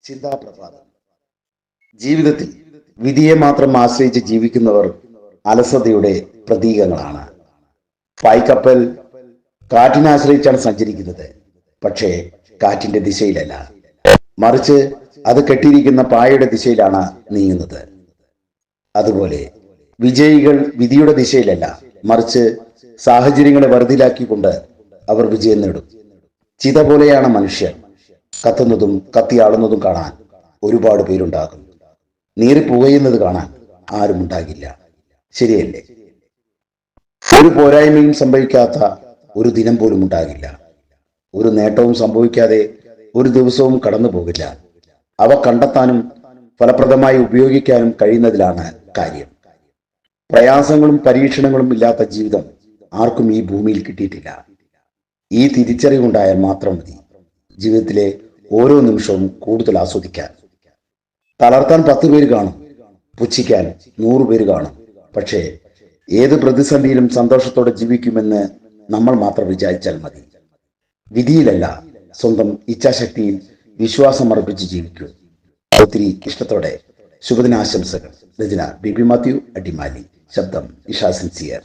ചിന്താപ്രഭാതം. ജീവിതത്തിൽ വിധിയെ മാത്രം ആശ്രയിച്ച് ജീവിക്കുന്നവർ അലസതയുടെ പ്രതീകങ്ങളാണ്. പായ്ക്കപ്പൽ കാറ്റിനെ ആശ്രയിച്ചാണ് സഞ്ചരിക്കുന്നത്. പക്ഷേ കാറ്റിന്റെ ദിശയിലല്ല, മറിച്ച് അത് കെട്ടിയിരിക്കുന്ന പായയുടെ ദിശയിലാണ് നീങ്ങുന്നത്. അതുപോലെ വിജയികൾ വിധിയുടെ ദിശയിലല്ല, മറിച്ച് സാഹചര്യങ്ങളെ വെറുതിലാക്കിക്കൊണ്ട് അവർ വിജയം നേടും. ചിത പോലെയാണ് മനുഷ്യൻ. കത്തുന്നതും കത്തിയാളുന്നതും കാണാൻ ഒരുപാട് പേരുണ്ടാകും. നീറിപ്പുകയുന്നത് കാണാൻ ആരും ഉണ്ടാകില്ല. ശരിയല്ലേ? ഒരു പോരായ്മയും സംഭവിക്കാത്ത ഒരു ദിനം പോലും ഉണ്ടാകില്ല. ഒരു നേട്ടവും സംഭവിക്കാതെ ഒരു ദിവസവും കടന്നു പോകില്ല. അവ കണ്ടെത്താനും ഫലപ്രദമായി ഉപയോഗിക്കാനും കഴിയുന്നതിലാണ് കാര്യം. പ്രയാസങ്ങളും പരീക്ഷണങ്ങളും ഇല്ലാത്ത ജീവിതം ആർക്കും ഈ ഭൂമിയിൽ കിട്ടിയിട്ടില്ല. ഈ തിരിച്ചറിവുണ്ടായാൽ മാത്രം മതി ജീവിതത്തിലെ ഓരോ നിമിഷവും കൂടുതൽ ആസ്വദിക്കാൻ. തളർത്താൻ 10 പേര് കാണും, പുച്ഛിക്കാൻ 100 പേര് കാണും. പക്ഷേ ഏത് പ്രതിസന്ധിയിലും സന്തോഷത്തോടെ ജീവിക്കുമെന്ന് നമ്മൾ മാത്രം വിചാരിച്ചാൽ മതി. വിധിയിലല്ല, സ്വന്തം ഇച്ഛാശക്തിയിൽ വിശ്വാസം അർപ്പിച്ച് ജീവിക്കൂ. ഒത്തിരി ഇഷ്ടത്തോടെ ശുഭദിനാശംസകൾ. രചന ബി മാത്യു, അടിമാലി. ശബ്ദം ഇഷ സിൻസിയർ.